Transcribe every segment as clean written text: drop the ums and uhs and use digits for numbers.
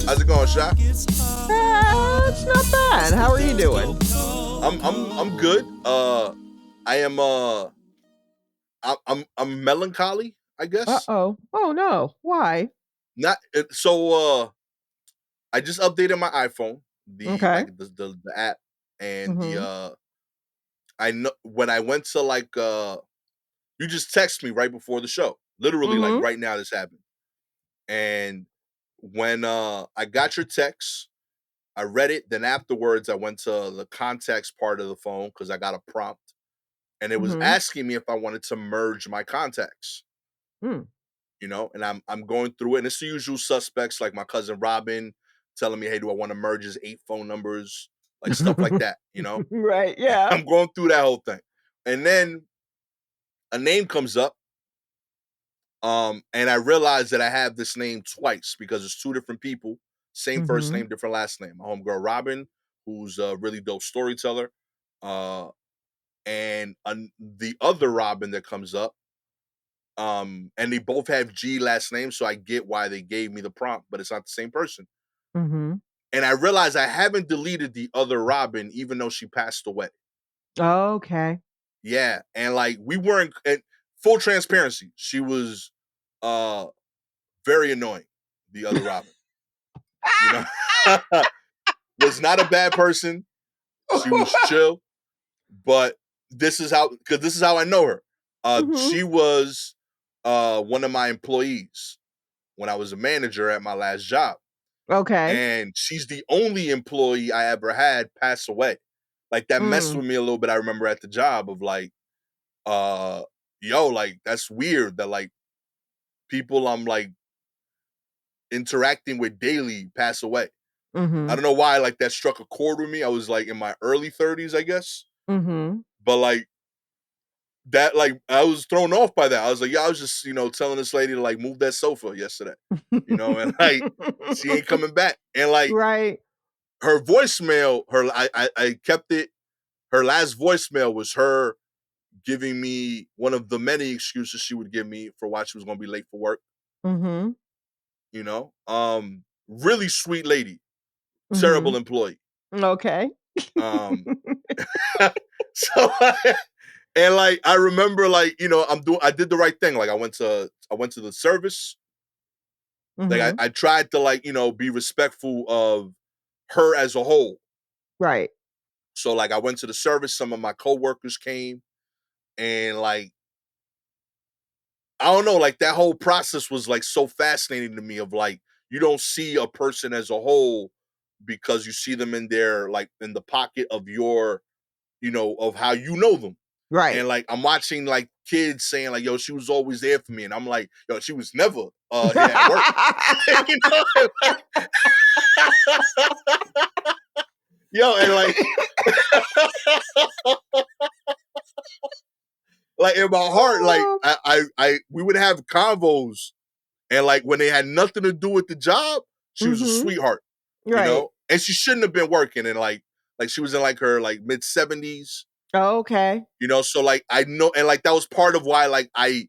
How's it going, Sha? It's not bad. How are you doing? I'm good. I am I'm melancholy, I guess. Uh-oh. Oh no. Why? Not so I just updated my iPhone, the Okay. like the app and the Mm-hmm. I know when I went to you just text me right before the show. Literally like Mm-hmm. right now this happened. And when I got your text, I read it, then afterwards I went to the contacts part of the phone cuz I got a prompt and it was Mm-hmm. asking me if I wanted to merge my contacts, and I'm going through it, and it's the usual suspects like my cousin Robin telling me, "Hey, do I want to merge his 8 phone numbers?" Like stuff like that, Right. Yeah. I'm going through that whole thing, and then a name comes up, and I realize that I have this name twice because it's two different people, same first Mm-hmm. name, different last name. My homegirl Robin, who's a really dope storyteller, uh, and the other Robin that comes up. And they both have G last names, so I get why they gave me the prompt, but it's not the same person. Mm-hmm. And I realized I haven't deleted the other Robin, even though she passed away. Okay. Yeah, and like we weren't at full transparency. She was uh very annoying. The other Robin, you know, was not a bad person. She was chill, but this is how I know her. Mm-hmm. She was one of my employees when I was a manager at my last job. Okay. And she's the only employee I ever had pass away. Like that messed Mm. with me a little bit. I remember at the job of like, uh, yo, like that's weird that like people I'm like interacting with daily pass away. I Mm-hmm. don't know why like that struck a chord with me. I was like in my early 30s, I guess. Mm-hmm. But like that, like I was thrown off by that. I was like, yeah, I was just, telling this lady to like move that sofa yesterday, and like she ain't coming back. And like Right. her voicemail, I kept it. Her last voicemail was her giving me one of the many excuses she would give me for why she was going to be late for work. Mm-hmm. Really sweet lady, Mm-hmm. terrible employee. Okay. Um, so and like I remember, like I did the right thing. Like I went to the service. Like Mm-hmm. I tried to like be respectful of her as a whole. Right. So like I went to the service. Some of my coworkers came and like I don't know, like that whole process was like so fascinating to me of like you don't see a person as a whole because you see them in their like in the pocket of your, of how you know them. Right. And like I'm watching like kids saying like, yo, she was always there for me. And I'm like, yo, she was never here at work. you know? Yo, and like in my heart, like Oh, I we would have convos. And like when they had nothing to do with the job, she was a mm-hmm. sweetheart, Right. and she shouldn't have been working. And like she was in like her like mid 70s, Okay. So like I know, and like that was part of why I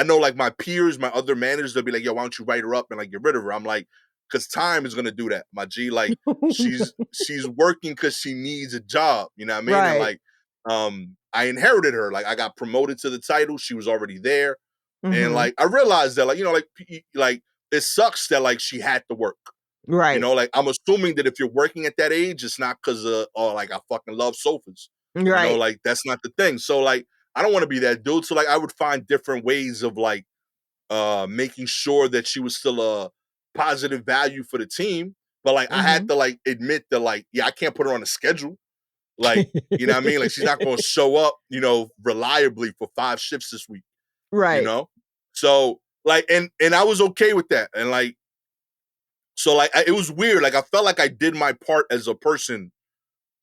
know like my peers, my other managers, they'll be like, yo, why don't you write her up and like get rid of her? I'm like, because time is gonna do that. My G, like she's working because she needs a job, you know what I mean? And Right. like I inherited her. Like I got promoted to the title, she was already there. And Mm-hmm. like I realized that, like, like it sucks that like she had to work. Right. Like I'm assuming that if you're working at that age, it's not because oh, like I fucking love sofas. Right. Like that's not the thing. So like I don't want to be that dude. So like I would find different ways of like making sure that she was still a positive value for the team. But like I had Mm-hmm. to like admit that like, yeah, I can't put her on a schedule. Like, you know what I mean? Like she's not gonna show up, reliably for 5 shifts this week, you Right. know? So like and I was okay with that. And like so like it was weird. Like I felt like I did my part as a person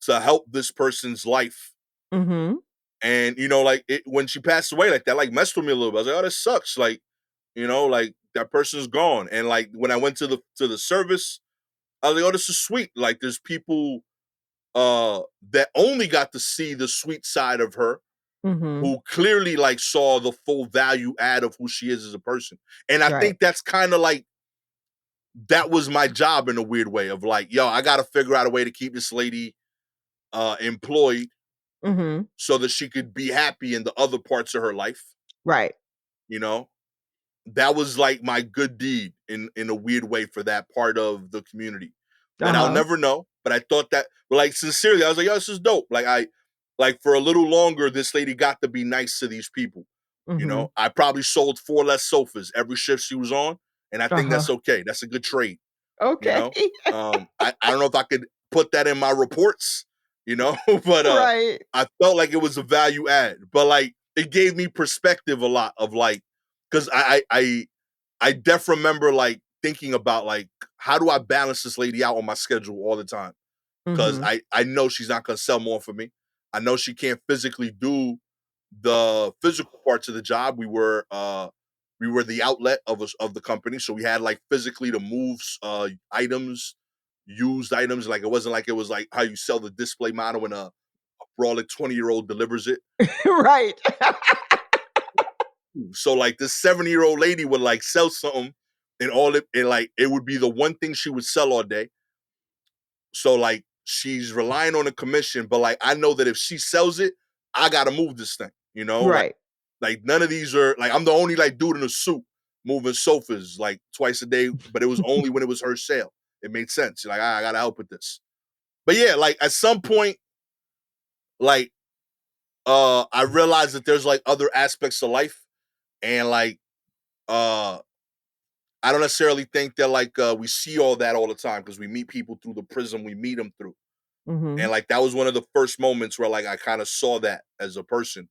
to help this person's life. Mm-hmm. And like when she passed away, like that like messed with me a little bit. I was like, oh, this sucks. Like, like that person's gone. And like when I went to the service, I was like, oh, this is sweet. Like there's people that only got to see the sweet side of her Mm-hmm. who clearly like saw the full value add of who she is as a person. And I Right. think that's kind of like that was my job in a weird way of like, yo, I got to figure out a way to keep this lady employed Mhm. so that she could be happy in the other parts of her life. Right. You know, that was like my good deed in a weird way for that part of the community that I'll Uh-huh. never know. But I thought that, but like sincerely, I was like, yo, this is dope. Like for a little longer, this lady got to be nice to these people. You Mhm. know, I probably sold 4 less sofas every shift she was on, and I think Uh-huh. that's okay. That's a good trade. You Okay. know, I don't know if I could put that in my reports. You know, but Right. I felt like it was a value add. But like it gave me perspective a lot of like because I def remember like thinking about like how do I balance this lady out on my schedule all the time because Mhm. I know she's not gonna sell more for me. I know she can't physically do the physical parts of the job. We were the outlet of us of the company, so we had like physically to move items, used items. Like it wasn't like it was like how you sell the display model when a brolic 20-year-old delivers it. Right. So like this 70-year-old lady would like sell something and all it and like it would be the one thing she would sell all day. So like she's relying on a commission, but like I know that if she sells it, I gotta move this thing, you know? Right. Like none of these are like I'm the only like dude in a suit moving sofas like twice a day, but it was only when it was her sale. It made sense. Like I gotta help with this. But yeah, like at some point, like I realized that there's like other aspects of life and like uh I don't necessarily think that like we see all that all the time because we meet people through the prism we meet them through. And Mhm. like that was one of the first moments where like I kind of saw that as a person.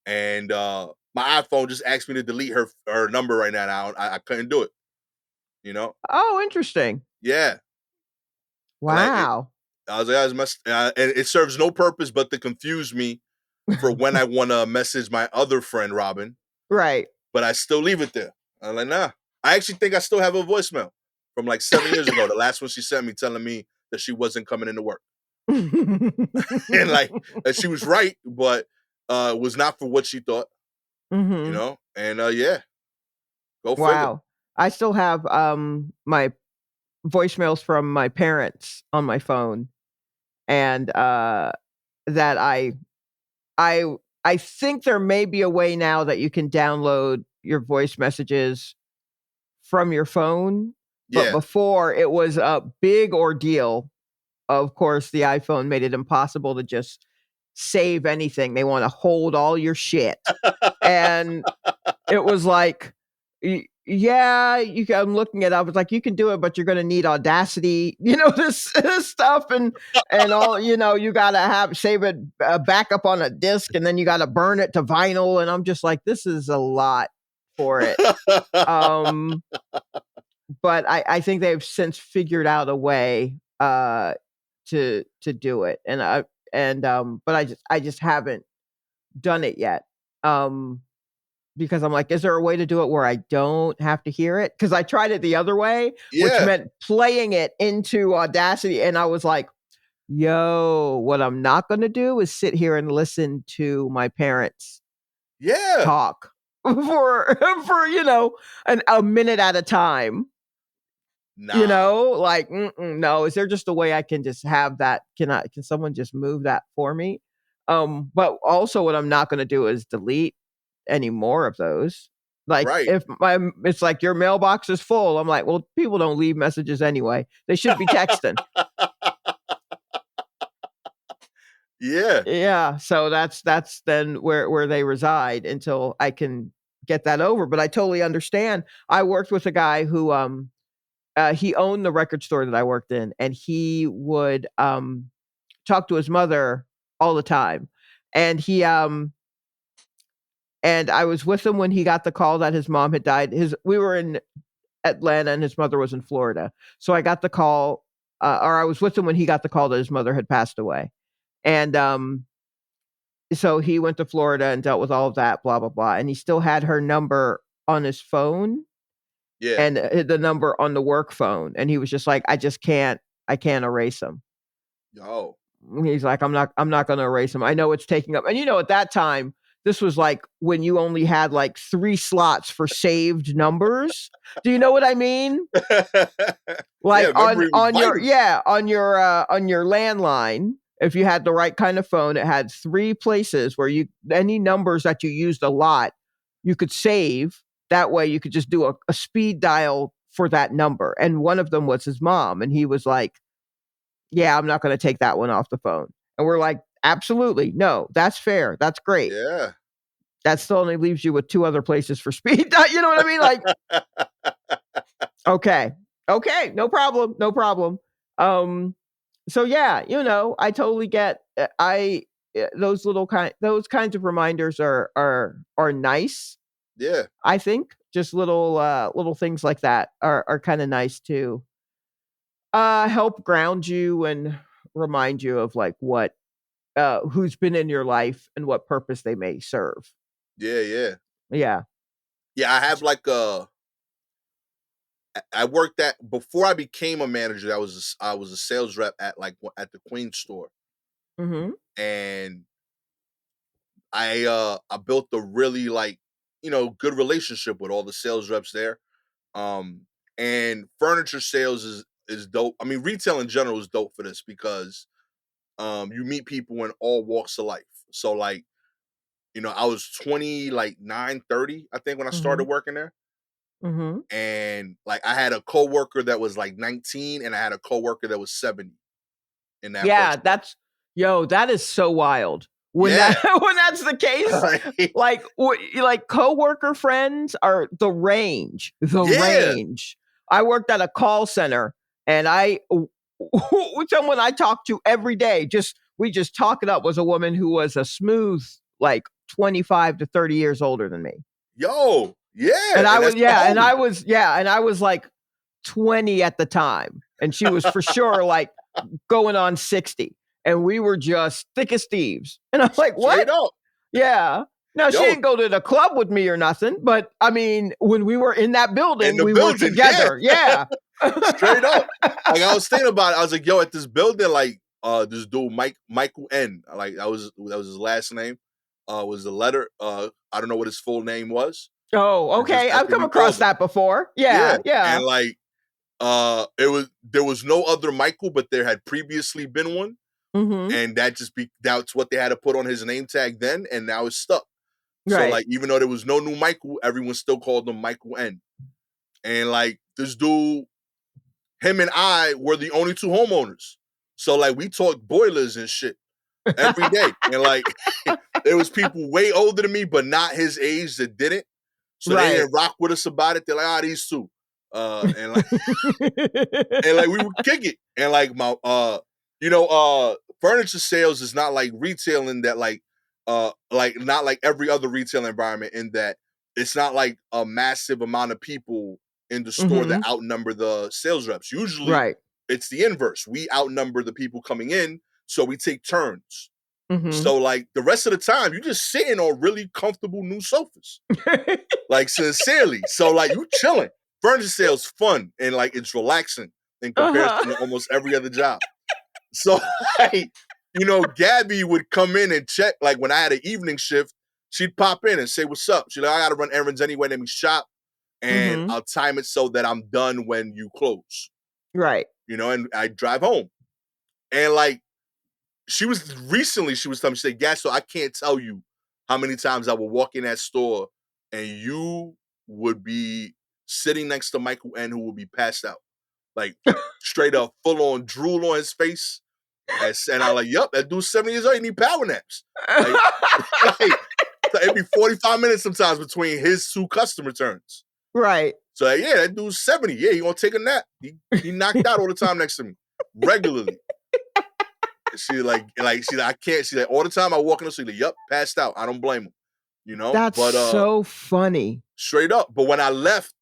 And my iPhone just asked me to delete her number right now. I couldn't do it, you know? Oh, interesting. Yeah. Like it, Wow. I was like, I was and it serves no purpose but to confuse me for when I want to message my other friend Robin, Right. but I still leave it there. I'm like, nah. I actually think I still have a voicemail from like 7 years ago. The last one she sent me telling me that she wasn't coming into work. And like that she was right, but it was not for what she thought, you Mhm. know? And yeah, go figure. Wow. I still have, my voicemails from my parents on my phone, and, that I I think there may be a way now that you can download your voice messages from your phone, but Yeah. before it was a big ordeal. Of course, the iPhone made it impossible to just save anything. They wanna hold all your shit, and it was like, yeah, I'm looking at it, I was like, "You can do it, but you're gonna need Audacity," this stuff and all, you gotta have save it, backup on a disk, and then you gotta burn it to vinyl, and I'm just like, "This is a lot for it." Um, but I think they've since figured out a way, to do it, but I just haven't done it yet, um because I'm like, "Is there a way to do it where I don't have to hear it?" Because I tried it the other way, which Yeah. meant playing it into Audacity, and I was like, "Yo, what I'm not gonna do is sit here and listen to my parents Yeah. talk for, a minute at a time." Nah. Like, no, is there just a way I can just have that? Can someone just move that for me? But also what I'm not gonna do is delete any more of those. Like, Right. if it's like your mailbox is full, I'm like, well, people don't leave messages anyway. They should be texting. Yeah. Yeah, so that's then where they reside until I can get that over. But I totally understand. I worked with a guy who he owned the record store that I worked in, and he would talk to his mother all the time. And and I was with him when he got the call that his mom had died. His We were in Atlanta and his mother was in Florida. So I got the call, or I was with him when he got the call that his mother had passed away. And so he went to Florida and dealt with all of that, blah blah blah. And he still had her number on his phone Yeah. and the number on the work phone. And he was just like, I can't erase them. Yo. He's like, I'm not gonna erase them. I know it's taking up, and at that time, this was like when you only had like 3 slots for saved numbers. Do you know what I mean? Yeah, Like memory was vital. on your landline, if you had the right kind of phone, it had 3 places where you any numbers that you used a lot, you could save. That way you could just do a speed dial for that number. And one of them was his mom. And he was like, yeah, I'm not going to take that one off the phone. And we're like, absolutely. No, that's fair. That's great. Yeah. That still only leaves you with 2 other places for speed dial. You know what I mean? Like, okay. Okay. No problem. No problem. Um, so yeah, I totally get I those kinds of reminders are nice. Yeah. I think just little things like that are kind of nice to help ground you and remind you of like what who's been in your life and what purpose they may serve. Yeah, yeah. Yeah. Yeah, I have like I worked at before I became a manager, I was a sales rep at at the Queen store. Mhm. And I built a really good relationship with all the sales reps there. Um and furniture sales is dope. I mean, retail in general is dope for this because you meet people in all walks of life. So I was 20, like 9, 30, I think, when I started Mhm. working there. Mhm. And like I had a coworker that was like 19 and I had a coworker that was 70 in that Yeah, first month. that is so wild. When Yeah. that when that's the case, Like, like coworker friends are the range. The yeah. range. I worked at a call center and someone I talked to every day, we just talk it up, was a woman who was a smooth like 25 to 30 years older than me. Yo, yeah, And I and was that's the yeah, and homie. I was like 20 at the time. And she was for sure like going on 60. And we were just thick as thieves. And I'm like, what? Straight up. Yeah. Now she Yo, didn't go to the club with me or nothing, but I mean, when we were in that in building, the we were building, yeah, together. Yeah. straight up. Like I was thinking about it, I was like, yo, at this building, like this dude Michael N. Like that was his last name. Was the letter. I don't know what his full name was. Oh, okay. That's I've what come we across called him. that before. Yeah. Yeah. Yeah. And like there was no other Michael, but there had previously been one. Mm-hmm. And that's what they had to put on his name tag then, and now it's stuck. So Right. like even though there was no new Michael, everyone still called him Michael N. And like this dude, him and I were the only 2 homeowners. So like we talked boilers and shit every day. And like there was people way older than me, but not his age that didn't. So they Right. didn't rock with us about it. They're like, these 2. And like and like we would kick it. And like furniture sales is not like retail in that like not like every other retail environment in that it's not like a massive amount of people in the store that Mm-hmm. outnumber the sales reps. Usually Right. it's the inverse. We outnumber the people coming in, so we take turns. Mm-hmm. So like the rest of the time, you're just sitting on really comfortable new sofas. Like sincerely. So like you chilling. Furniture sales fun and like it's relaxing in comparison to Uh-huh. almost every other job. So like, Gabby would come in and check. Like when I had an evening shift, she'd pop in and say, "What's up?" She's like, "I gotta run errands anyway. Let me shop, and Mm-hmm. I'll time it so that I'm done when you close." Right. And I drive home. And like she was telling me, she said, "Gas, so I can't tell you how many times I would walk in that store and you would be sitting next to Michael N, who would be passed out, like straight up, full on drool on his face." And I'm like, "Yup, that dude's 70 years old. He need power naps." Like, like so it'd be 45 minutes sometimes between his 2 customer turns. Right. So like, yeah, that dude's 70. Yeah, he gonna take a nap. He knocked out all the time next to me regularly. She's like, I can't. She's like, all the time I walk in the street, like, yup, passed out. I don't blame him, That's But so funny. straight up. But when I left,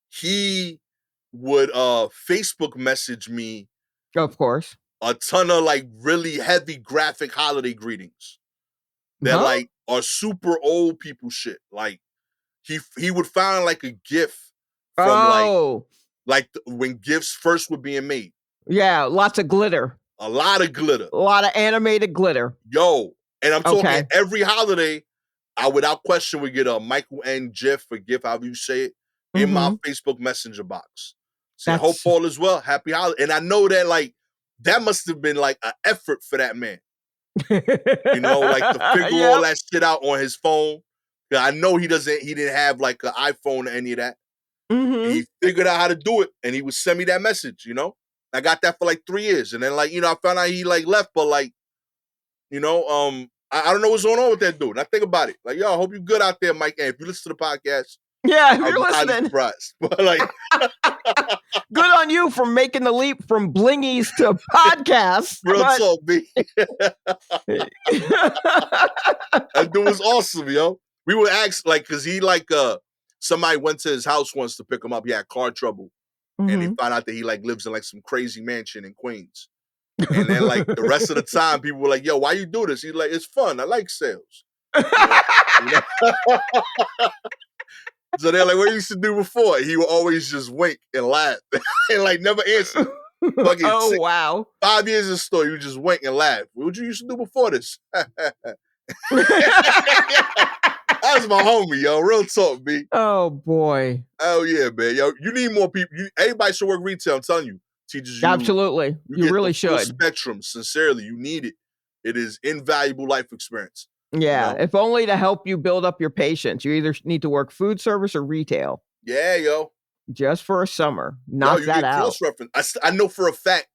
he would Facebook message me Of course. a ton of like really heavy graphic holiday greetings that Huh? like are super old people shit. Like he would find like a gif from Oh. when gifs first were being made. Yeah, lots of glitter. A lot of glitter. A lot of animated glitter. Yo, And I'm talking Okay. every holiday, I without question would get a Michael N. GIF or GIF, however you say it, in my Mhm. Facebook Messenger box. Say, hope That's all is well. Happy holiday. And I know that like that must have been like an effort for that man. Like to figure all Yep. that shit out on his phone. I know he didn't have like an iPhone or any of that. And Mhm. he figured out how to do it and he would send me that message. I got that for like 3 years. And then like, I found out he like left, but like, I don't know what's going on with that dude. And I think about it. Like, yo, I hope you're good out there, Mike. And if you listen to the podcast, Yeah, if I'll you're be highly listening, surprised. But like, good on you for making the leap from blingies to podcasts, real but talk, B. That dude was awesome, yo. We would ask, like, cause he like somebody went to his house once to pick him up. He had car trouble. And they Mhm. found out that he like lives in like some crazy mansion in Queens. And then like the rest of the time, people were like, yo, why you do this? He's like, it's fun. I like sales. You know, you know? So they're like, what you used to do before? He would always just wink and laugh and like never answer. Fucking Oh, wow. 5 years in the store, you just wink and laugh. What you used to do before this? That's my homie, yo. Real talk, B. Oh, boy. Oh yeah, man. Yo, you need more people. Everybody should work retail. I'm telling you, teaches you. Absolutely. You You get the really full should. spectrum. Sincerely, you need it. It is invaluable life experience. You Yeah, know? if only to help you build up your patience. You either need to work food service or retail Yeah, yo. just for a summer. Yo, Knock you that get out. cross reference. I know for a fact.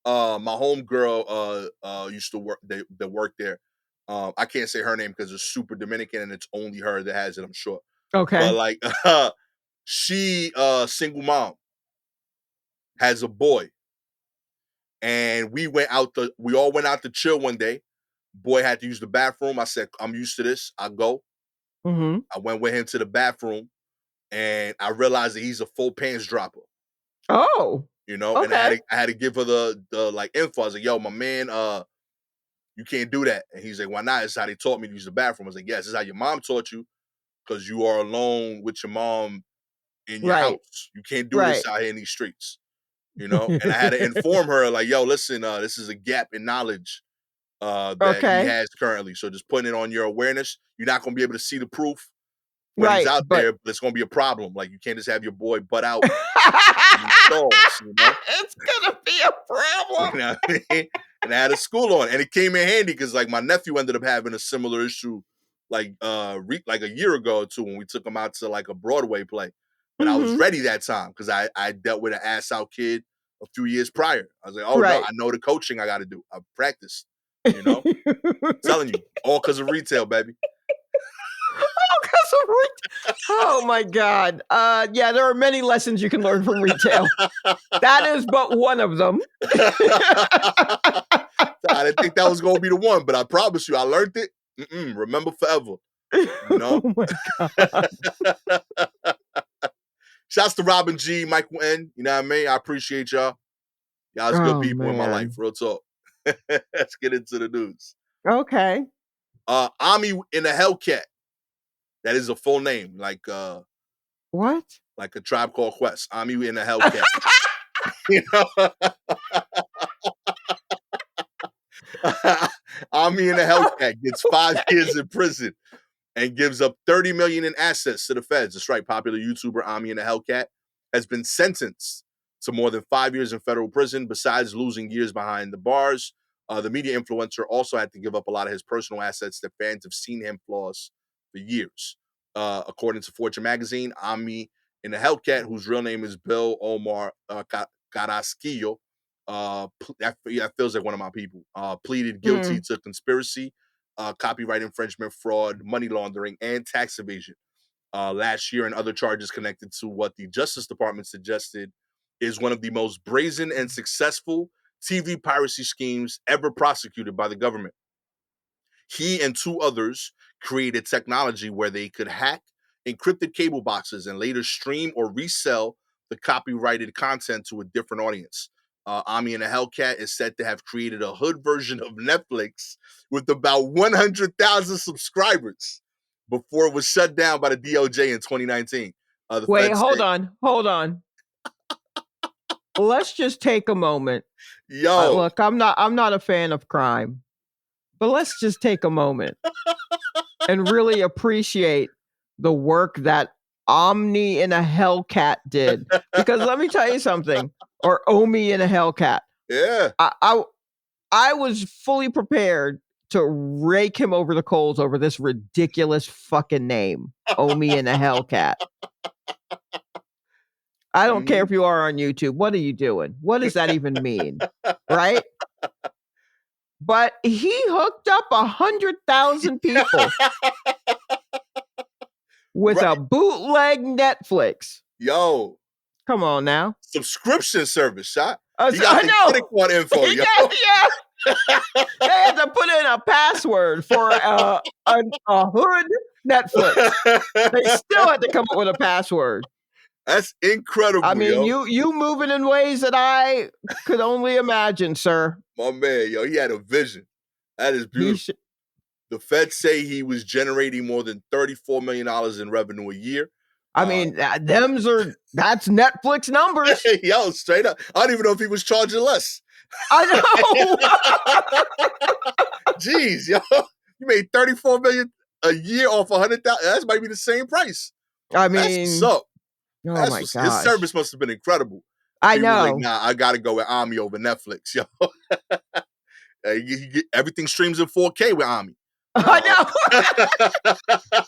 My homegirl used to work. They worked there. I can't say her name because it's super Dominican and it's only her that has it. I'm sure. But Okay. like, she single mom has a boy, and we all went out to chill one day. Boy had to use the bathroom. I said, I'm used to this. I go. Mhm. I went with him to the bathroom, and I realized that he's a full pants dropper. Oh, And I okay. had to give her the like info. I was like, yo, my man, you can't do that. And he's like, why not? It's how they taught me to use the bathroom. I was like, yes, this is how your mom taught you, because you are alone with your mom in your Right. house. You can't do Right. this out here in these streets. And I had to inform her, like, yo, listen, this is a gap in knowledge that he Okay. has currently. So just putting it on your awareness. You're not gonna be able to see the proof when he's Right, out but there, but it's gonna be a problem. Like you can't just have your boy butt out in these stalls. it's gonna be a You problem. know what I mean? And I had a school on, and it came in handy because like my nephew ended up having a similar issue, like like a year ago or two when we took him out to like a Broadway play. But I was Mhm. ready that time because I dealt with an ass out kid a few years prior. I was like, oh no, I Right. know the coaching I got to do. I've practiced. You know, telling you all because of retail, baby. Oh, 'cause of oh my god. Yeah, there are many lessons you can learn from retail. That is but one of them. I didn't think that was gonna be the one, but I promise you, I learned it. Remember forever. You know. Oh my god. Shouts to Robin G, Michael N. You know what I mean? I appreciate y'all. Y'all's good Oh people in my life. man. Real talk. Let's get into the news. Okay. Ami in a Hellcat. That is a full name, What? like a Tribe Called Quest. Ami in a Hellcat. You know? Ami in a Hellcat gets 5 years in prison and gives up 30 million in assets to the feds. That's right. Popular YouTuber Ami and the Hellcat has been sentenced to more than 5 years in federal prison. Besides losing years behind the bars, the media influencer also had to give up a lot of his personal assets that fans have seen him floss for years. According to Fortune magazine, Ami in the Hellcat, whose real name is Bill Omar Carrasquillo, that feels like one of my people, pleaded guilty Mm. to conspiracy, copyright infringement, fraud, money laundering, and tax evasion last year, and other charges connected to what the Justice Department suggested is one of the most brazen and successful TV piracy schemes ever prosecuted by the government. He and two others created technology where they could hack encrypted cable boxes and later stream or resell the copyrighted content to a different audience. Ami and the Hellcat is said to have created a hood version of Netflix with about 100,000 subscribers before it was shut down by the DOJ in 2019. The Wait, feds hold say, on. Hold on. Let's just take a moment. yo, Look, I'm not a fan of crime, But let's just take a moment and really appreciate the work that Omni in a Hellcat did. Because let me tell you something, or Omi in a Hellcat. Yeah. I was fully prepared to rake him over the coals over this ridiculous fucking name, Omi in a Hellcat. I don't care if you are on YouTube. What are you doing? What does that even mean? Right? But he hooked up 100,000 people with Right. a bootleg Netflix. Yo. Come on now. Subscription service, shot. I You got the know. credit card info, yo. Yeah. They had to put in a password for a hood Netflix. They still had to come up with a password. That's incredible, I mean, yo. you moving in ways that I could only imagine, sir. My man, yo, he had a vision. That is beautiful. The feds say he was generating more than $34 million in revenue a year. I mean, that's Netflix numbers. Yo, straight up. I don't even know if he was charging less. I know. Jeez, yo. You made $34 million a year off 100,000. That might be the same price. I mean, that's what's up. Oh my god, his service must have been incredible. I he know. Was like, nah, I gotta go with Ami over Netflix, yo. Everything streams in 4K with Ami. I know.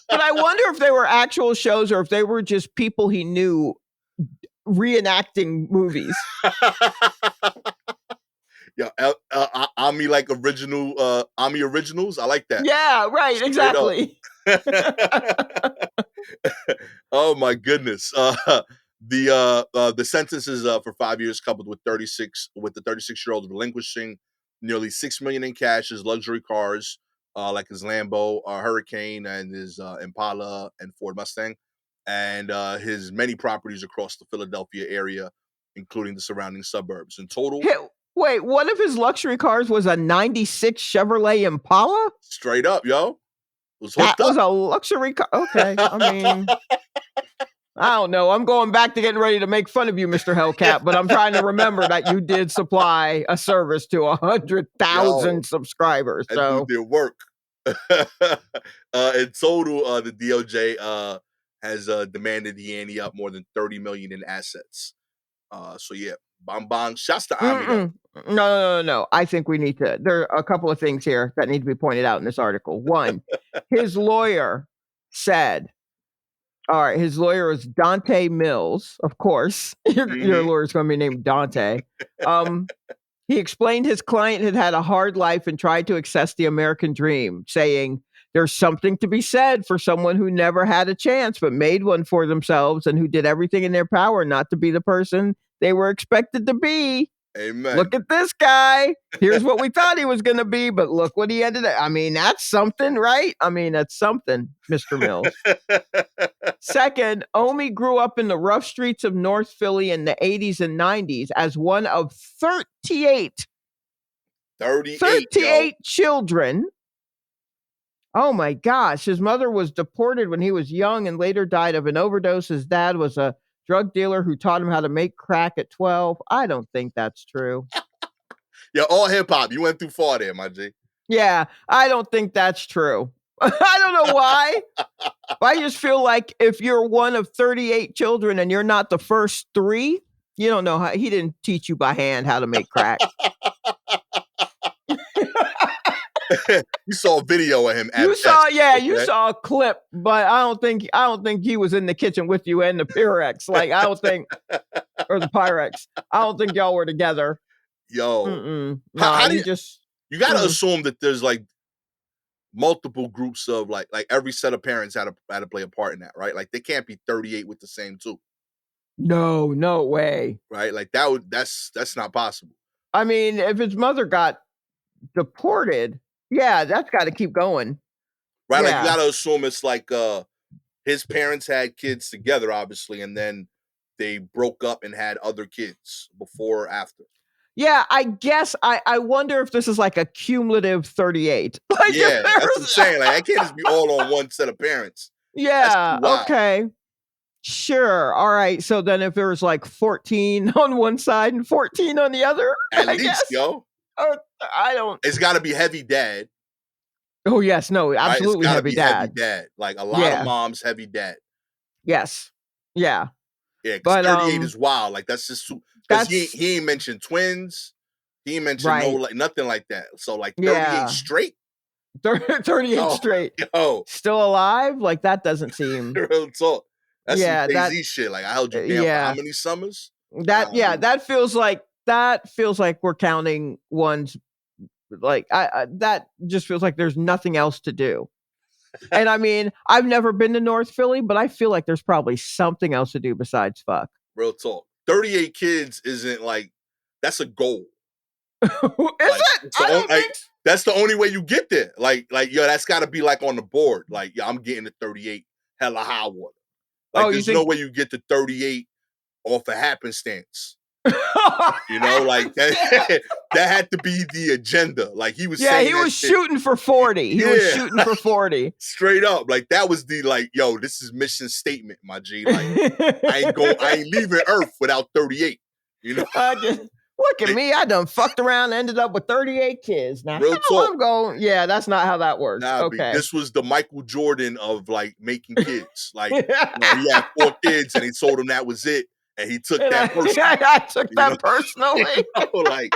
But I wonder if they were actual shows or if they were just people he knew reenacting movies. Yeah, Ami like original Ami originals. I like that. Yeah, right, exactly. Oh my goodness. The sentence is for 5 years, coupled with the 36-year-old relinquishing nearly $6 million in cash, his luxury cars, like his Lambo, Hurricane, and his Impala and Ford Mustang, and his many properties across the Philadelphia area, including the surrounding suburbs. In total, wait, one of his luxury cars was a '96 Chevrolet Impala? Straight up, yo. That was a luxury car. Okay, I mean, I don't know. I'm going back to getting ready to make fun of you, Mr. Hellcat, but I'm trying to remember that you did supply a service to 100,000 subscribers. So did work. In total, the DOJ has demanded he ante up more than $30 million in assets. So yeah, bang. Shouts to Ami. No. I think we need to. There are a couple of things here that need to be pointed out in this article. One, his lawyer said, all right, his lawyer is Dante Mills, of course. Your lawyer's going to be named Dante. He explained his client had had a hard life and tried to access the American dream, saying, there's something to be said for someone who never had a chance but made one for themselves and who did everything in their power not to be the person they were expected to be. Amen. Look at this guy. Here's what we thought he was going to be, but look what he ended up. I mean, that's something, right? I mean, that's something, Mr. Mills. Second, Omi grew up in the rough streets of North Philly in the 80s and 90s as one of 38 children. Oh my gosh. His mother was deported when he was young and later died of an overdose. His dad was a drug dealer who taught him how to make crack at 12. I don't think that's true. Yeah, all hip hop. You went too far there, my G. Yeah, I don't think that's true. I don't know why. I just feel like if you're one of 38 children and you're not the first 3, you don't know how. He didn't teach you by hand how to make crack. You saw a video of him. You saw a clip, but I don't think he was in the kitchen with you and the Pyrex. Like I don't think, or the Pyrex. I don't think y'all were together. Yo, how do you gotta assume that there's like multiple groups of like every set of parents had to play a part in that, right? Like they can't be 38 with the same 2. No way. Right? Like that's not possible. I mean, if his mother got deported, yeah, that's got to keep going. Right? Yeah. Like you got to assume it's like his parents had kids together, obviously, and then they broke up and had other kids before or after. Yeah, I guess I wonder if this is like a cumulative 38. Like yeah, that's what I'm saying. Like I can't just be all on one set of parents. Yeah, okay. Sure. All right. So then if there's like 14 on one side and 14 on the other, at least, yo. I don't. It's got to be heavy dad. Oh, yes. No, right? It's absolutely got to heavy be heavy dad. dad. Like a lot of Yeah. moms, heavy dad. Yes. Yeah. Yeah, because But 38 is wild. Like that's just because that's he ain't mentioned twins. He ain't mentioned no right. like nothing like that. So like 38 Yeah. straight. 38 Yo, straight. yo, Still alive? Like that doesn't seem. real talk. That's some Yeah, that Jay-Z shit. Like I held you down for how yeah. many summers? That Nah, yeah, B. that feels like we're counting ones like I that just feels like there's nothing else to do. And I mean, I've never been to North Philly, but I feel like there's probably something else to do besides fuck. Real talk. 38 kids isn't like that's a goal. Is Like it? it's the I only don't like think that's the only way you get there. Like yo, that's gotta be like on the board. Like, yeah, I'm getting to 38 hella high water. Like Oh, you there's no think way you get to 38 off a happenstance. You know, like that that had to be the agenda. Like he was Yeah, saying he that was shit. shooting for 40. He was Yeah, shooting for 40. straight up. Like that was the like, yo, this is mission statement, my G. Like I ain't leaving Earth without 38. You know, I just look at like, me. I done fucked around, ended up with 38 kids. Now real how talk. I'm going? Yeah, that's not how that works. Nah, B. Okay. This was the Michael Jordan of like making kids. Like, you know, he had 4 kids and he told him that was it. And he took And I, that personally. I took You know, that personally. like,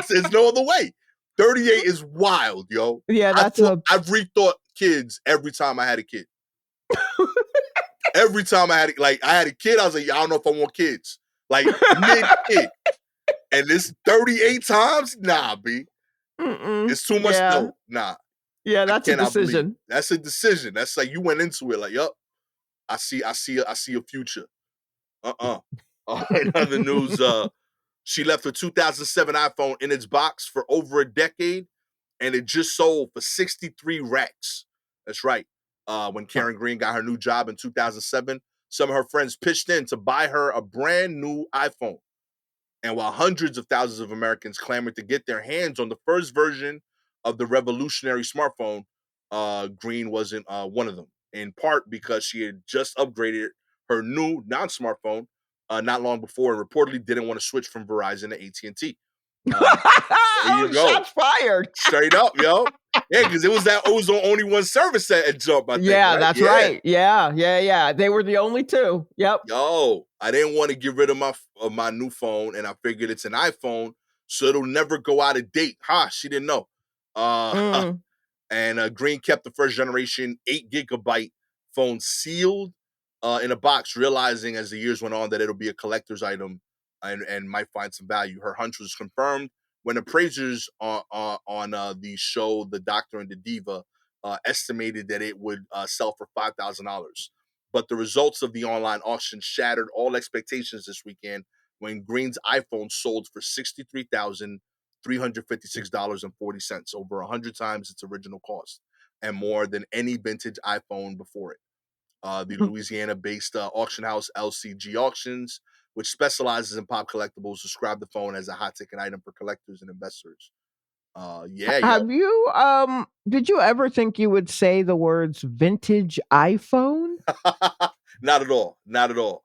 there's no other way. 38 is wild, yo. Yeah, that's a I've rethought kids every time I had a kid. Every time I had a kid, I was like, I don't know if I want kids. Like mid kid. And this 38 times, nah, B. It's too much. yeah. No, nah. Yeah, I that's a cannot believe it. decision. That's a decision. That's like you went into it like, yup, I see a future. Uh-uh. In other news, she left her 2007 iPhone in its box for over a decade, and it just sold for 63 racks. That's right. When Karen Green got her new job in 2007, some of her friends pitched in to buy her a brand new iPhone. And while hundreds of thousands of Americans clamored to get their hands on the first version of the revolutionary smartphone, Green wasn't one of them, in part because she had just upgraded her new non-smartphone not long before and reportedly didn't want to switch from Verizon to AT&T. There you Oh, go. shots fired. Straight up, yo. Yeah, because it was the only one service that had jumped, I think, Yeah, right? that's Yeah. right. Yeah, yeah, yeah. They were the only two. Yep. Yo, I didn't want to get rid of my new phone, and I figured it's an iPhone, so it'll never go out of date. Ha, she didn't know. Mm. And Green kept the first generation 8 GB phone sealed in a box, realizing as the years went on that it'll be a collector's item and might find some value. Her hunch was confirmed when appraisers on the show The Doctor and the Diva estimated that it would sell for $5,000. But the results of the online auction shattered all expectations this weekend when Green's iPhone sold for $63,356.40, over 100 times its original cost, and more than any vintage iPhone before it. The Louisiana-based auction house LCG Auctions, which specializes in pop collectibles, described the phone as a hot-ticket item for collectors and investors. Yeah, yo. Have you did you ever think you would say the words vintage iPhone? Not at all. Not at all.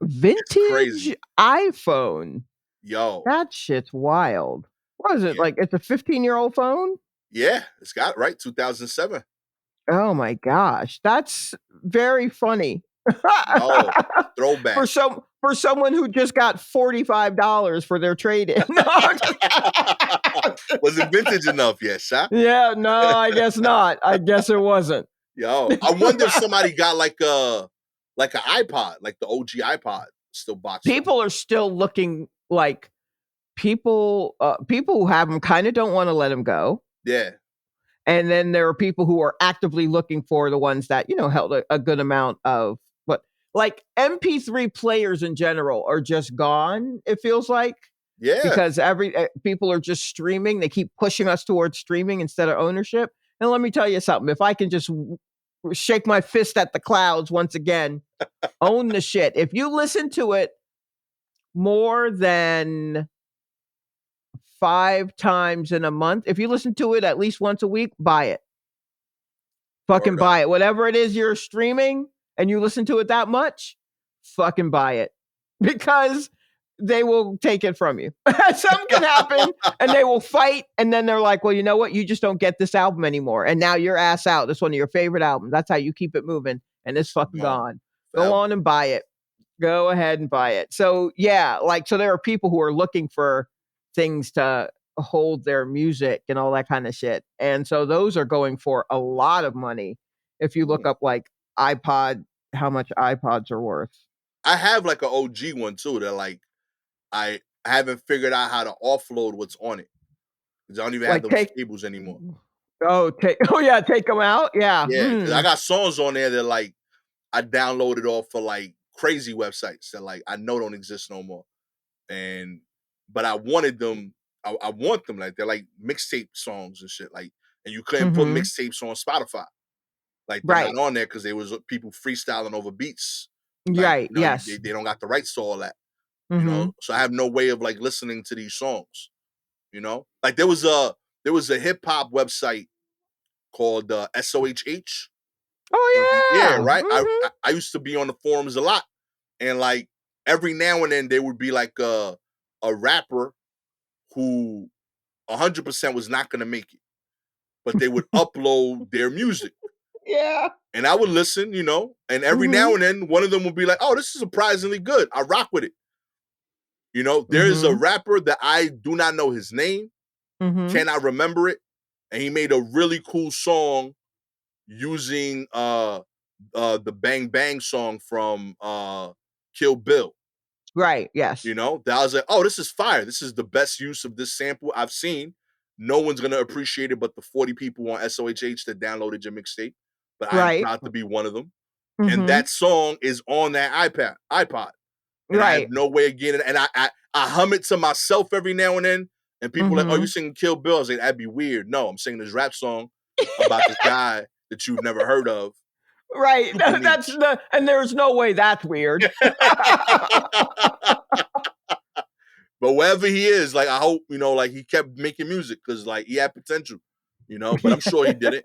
It's Vintage crazy. iPhone. Yo. That shit's wild. What is it? Yeah. Like it's a 15-year-old phone? Yeah, it's got it right. 2007. Oh my gosh. That's very funny. Yo, throwback. For someone who just got $45 for their trade-in. No, Was it vintage enough yet, Shaq? yeah, no, I guess not. I guess it wasn't. Yo, I wonder if somebody got like an iPod, like the OG iPod, still boxed up. People are still looking like people who have them kind of don't want to let them go. Yeah, And then there are people who are actively looking for the ones that, held a good amount of what, like MP3 players in general are just gone, it feels like, yeah. because people are just streaming. They keep pushing us towards streaming instead of ownership. And let me tell you something, if I can just shake my fist at the clouds once again, own the shit. If you listen to it more than 5 times in a month, if you listen to it at least once a week, buy it. Fucking Word up. buy it. Whatever it is you're streaming and you listen to it that much, fucking buy it. Because they will take it from you. Something can happen and they will fight. And then they're like, well, you know what? You just don't get this album anymore. And now you're ass out. That's one of your favorite albums. That's how you keep it moving. And it's fucking Gone gone. Go forever. on and buy it. Go ahead and buy it. So yeah, like, so there are people who are looking for things to hold their music and all that kind of shit. And so those are going for a lot of money. If you look Hmm. up like iPod, how much iPods are worth. I have like an OG one too that like I haven't figured out how to offload what's on it because I don't even have Like those take cables anymore. oh yeah, take them out. Yeah. Yeah, because I got songs on there that like I downloaded off for like crazy websites that like I know don't exist no more. And but I wanted them. I want them like they're like mixtape songs and shit. Like, and you couldn't put Mm-hmm. mixtapes on Spotify. Like they're Right. not on there because there was people freestyling over beats. Like Right. you know, Yes. they don't got the rights to all that. You Mm-hmm. know, so I have no way of like listening to these songs. You know, like there was a hip hop website called SOHH. Oh Yeah, yeah. right. Mm-hmm. I used to be on the forums a lot, and like every now and then there would be like a rapper who 100% was not going to make it, but they would upload their music. Yeah. And I would listen, you know, and every Mm-hmm. now and then one of them would be like, oh, this is surprisingly good. I rock with it. You know, there is a Mm-hmm. rapper that I do not know his name, Mm-hmm. cannot remember it, and he made a really cool song using the Bang Bang song from Kill Bill. Right. Yes. You know, that I was like, oh, this is fire. This is the best use of this sample I've seen. No one's gonna appreciate it but the 40 people on SOHH that downloaded your mixtape. But I am Right. proud to be one of them. And Mm-hmm. that song is on that iPod. And I have Right. no way of getting it. And I hum it to myself every now and then. And people are like, oh, you Mm-hmm. singing Kill Bill? I was like, that'd be weird. No, I'm singing this rap song about this guy that you've never heard of. Right. Super That's niche. the and there's no way that's weird. But wherever he is, like I hope, you know, like he kept making music because like he had potential, you know, but I'm sure he did it,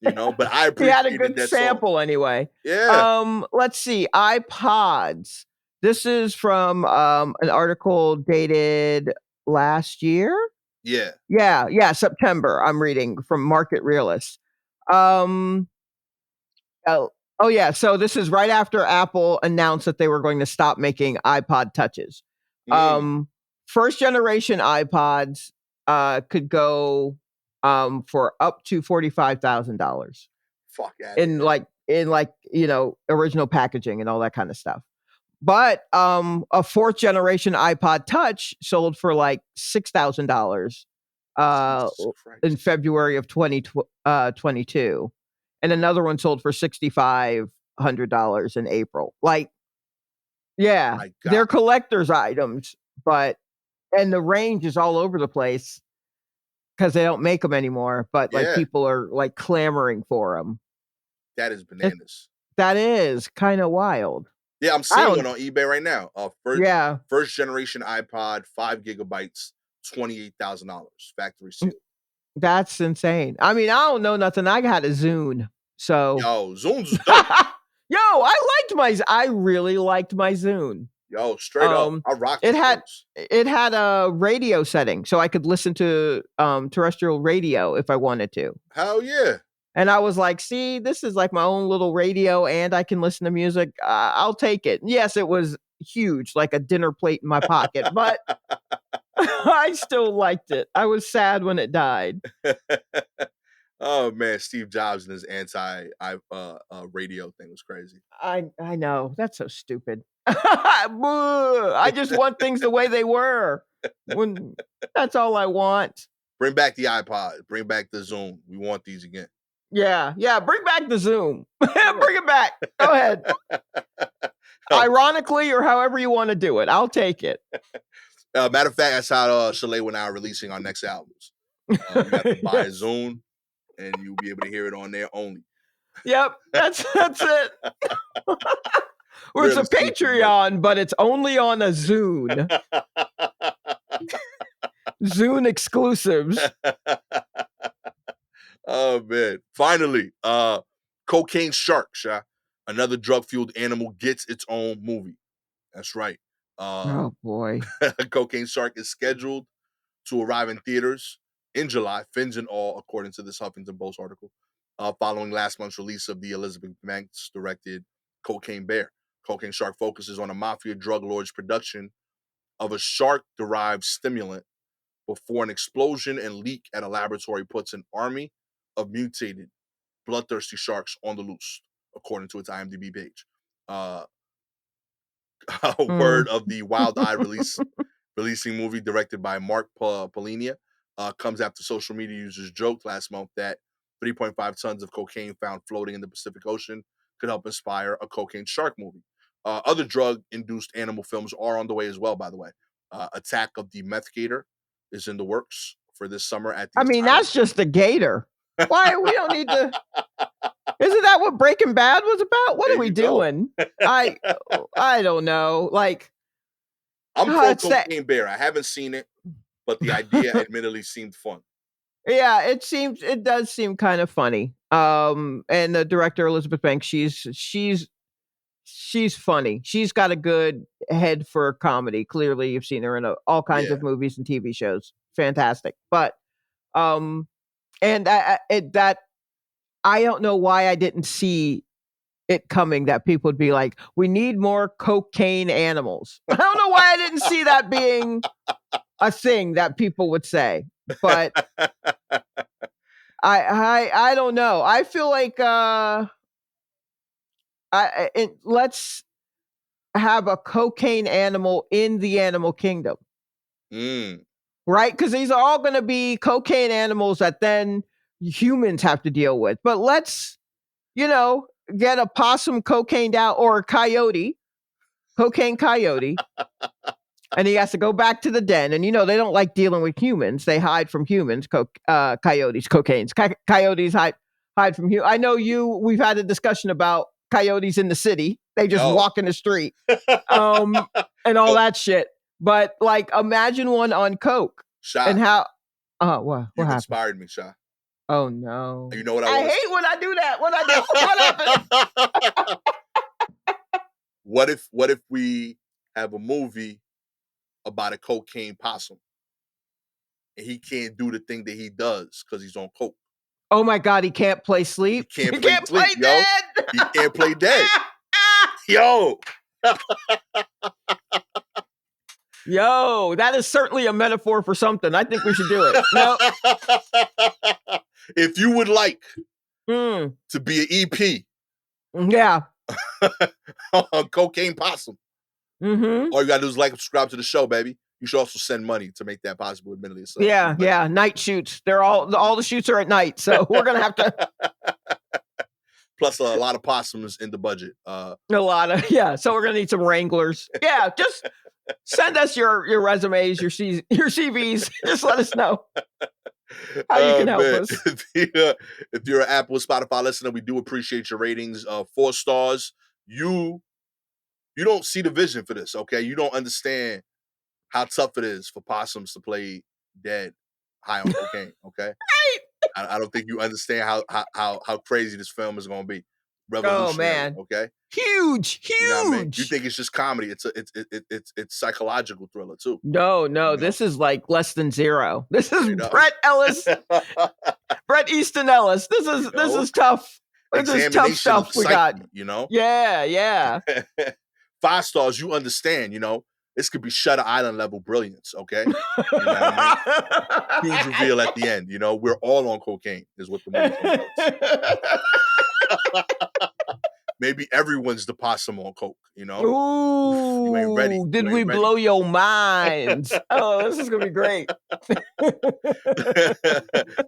you know. But I He had a appreciated good that song. sample anyway. Yeah, Let's see, iPods. This is from an article dated last year. yeah. Yeah, yeah, September. I'm reading from Market Realist. Um, oh, oh yeah. So this is right after Apple announced that they were going to stop making iPod touches. Mm, Um, First generation iPods could go for up to $45,000 fuck out of in here. like original packaging and all that kind of stuff. But a fourth generation iPod Touch sold for like $6,000 uh, Jesus in Christ. February of 2022, and another one sold for $6,500 in April. Like, yeah, My God. they're collector's items, but and the range is all over the place because they don't make them anymore. But like Yeah, people are like clamoring for them. that is It, bananas. that is kind of wild. Yeah, I'm I seeing one don't. on eBay right now. Yeah, First generation iPod, 5 gigabytes, $28,000, factory seal. that's insane. I mean, I don't know nothing. I got a Zune, so Yo, Zunes is dope. yo, I really liked my Zune. Yo, straight up. Um, I rocked it with had those. it had a radio setting, so I could listen to terrestrial radio if I wanted to. Hell yeah. And I was like, "See, this is like my own little radio, and I can listen to music. I'll take it." Yes, it was huge, like a dinner plate in my pocket, but I still liked it. I was sad when it died. Oh man, Steve Jobs and his anti radio thing was crazy. I know. That's so stupid. Boo, I just want things the way they were. When that's all I want. Bring back the iPod. Bring back the Zoom. We want these again. Yeah, yeah, bring back the Zoom. Yeah. Bring it back. Go ahead. Oh, Ironically or however you want to do it. I'll take it. matter of fact, that's how Shalewa and I are releasing our next albums. You have to buy a Yes. Zoom, and you'll be able to hear it on there only. Yep, that's it. Or it's a Really stupid, but Patreon, but it's only on a Zune. Zune exclusives. Oh man. Finally, Cocaine Shark, Sha. Another drug-fueled animal gets its own movie. That's right. Oh boy. Cocaine Shark is scheduled to arrive in theaters in July, fins and all, according to this Huffington Post article, following last month's release of the Elizabeth Banks directed Cocaine Bear. Cocaine Shark focuses on a mafia drug lord's production of a shark derived stimulant before an explosion and leak at a laboratory puts an army of mutated, bloodthirsty sharks on the loose, according to its IMDb page. A word of the Wild Eye releasing movie directed by Mark Polinia comes after social media users joked last month that 3.5 tons of cocaine found floating in the Pacific Ocean could help inspire a cocaine shark movie. Other drug-induced animal films are on the way as well, by the way. Attack of the Meth Gator is in the works for this summer at the I mean, Asylum. that's just a gator. Why we don't need to? Isn't that what Breaking Bad was about? What There are we you go. doing? I don't know. Like, I'm pro it's that. Cocaine Bear. I haven't seen it, but the idea admittedly seemed fun. Yeah, it does seem kind of funny. And the director Elizabeth Banks, she's funny. She's got a good head for comedy. Clearly, you've seen her in all kinds Yeah. of movies and TV shows. Fantastic. But and I don't know why I didn't see it coming that people would be like, we need more cocaine animals. I don't know why I didn't see that being a thing that people would say. But I don't know. I feel like let's have a cocaine animal in the animal kingdom. Right? Because these are all going to be cocaine animals that then humans have to deal with. But let's, get a possum cocained out or a cocaine coyote. And he has to go back to the den. And, they don't like dealing with humans. They hide from humans, coyotes, coyotes hide from humans. I know we've had a discussion about coyotes in the city. They just walk in the street and all that shit. But, like, imagine one on coke. Sha, and how, what you've happened? inspired me, Sha. Oh, no. You know what I hate when I do that. What happened? What if we have a movie about a cocaine possum and he can't do the thing that he does because he's on coke? Oh my God, he can't play sleep. He can't play dead. He can't play dead. Yo. Yo, that is certainly a metaphor for something. I think we should do it. No. If you would like to be an EP, yeah, on Cocaine Possum, all you gotta do is like and subscribe to the show, baby. You should also send money to make that possible. Admittedly, so yeah. Night shoots. They're all the shoots are at night, so we're gonna have to. Plus, a lot of possums in the budget. A lot of So we're gonna need some Wranglers. Yeah, just send us your resumes, your CVs. Just let us know how you can help us. If you're an Apple Spotify listener, we do appreciate your ratings. 4 stars. You don't see the vision for this, okay? You don't understand how tough it is for possums to play dead high on cocaine, okay? I don't think you understand how crazy this film is going to be. Revolutionary, oh man, okay? Huge. You know what I mean? You think it's just comedy? It's psychological thriller too. No, this is like less than zero. This is Brett Ellis, Bret Easton Ellis. This is tough. This is tough stuff we got. Yeah. 5 stars. You understand? This could be Shutter Island level brilliance. Okay. You know what I mean? Huge reveal at the end. We're all on cocaine. Is what the movie Maybe everyone's the possum on coke, Ooh, you ain't ready. Did we blow your minds? Oh, this is gonna be great. If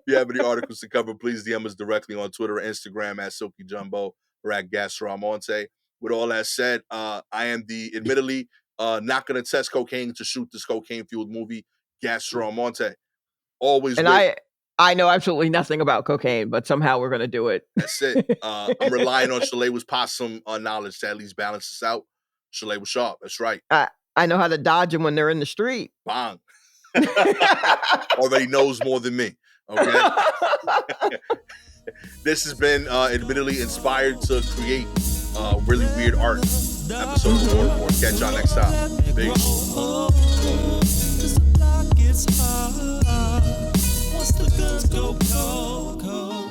you have any articles to cover, please DM us directly on Twitter or Instagram at Silky Jumbo or at Gastor Almonte. With all that said, I am the admittedly not gonna test cocaine to shoot this cocaine-fueled movie, Gastor Almonte. Always and I know absolutely nothing about cocaine, but somehow we're going to do it. That's it. I'm relying on Shalewa's possum knowledge to at least balance this out. Shalewa Sharpe. That's right. I know how to dodge them when they're in the street. Bang. Already knows more than me. Okay. This has been admittedly inspired to create really weird art. episode of Sport Report. Catch y'all next time. Peace. Cause the block gets hard once the guns go cold.